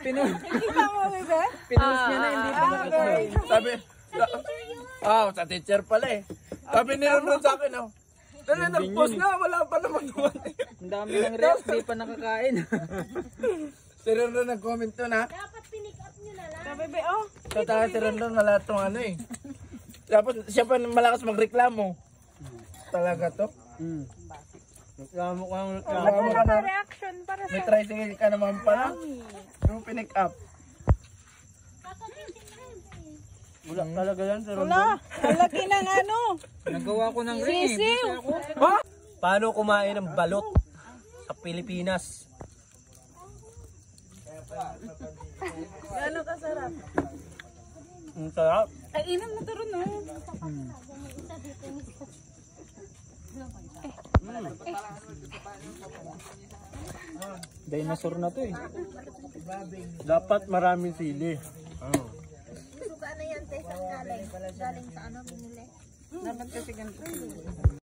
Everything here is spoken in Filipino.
Kita mo, bebe? Pinost niya na, hindi pa nakakain. Sabi, sa teacher pala eh. Sabi ni Ron sa akin, dali, nag-post na, wala pa naman naman. Ang dami ng rest, di pa nakakain. Si Ron nag-comment to na. Dapat pinick up nyo na lang. Bebe, Tatawa si Ron wala itong ano eh. Dapat siya pa malakas magreklamo. Talaga to. Reklamo ka ng Reklamo ka na. reaction para May tricycle ka naman pala. Yung pinick up. Wala talaga yan sa wala. Ang laki ng ano. Nagawa ko ng ring. Sisiw. Paano kumain ng balot sa Pilipinas? Gano'n kasarap? Ang sarap. Ay, inan mo to rin, no? Dinosaur na to eh. Dapat maraming sili. Suka na yan, te. Saan galing? Galing sa ano, binili? Dapat kasi ganito.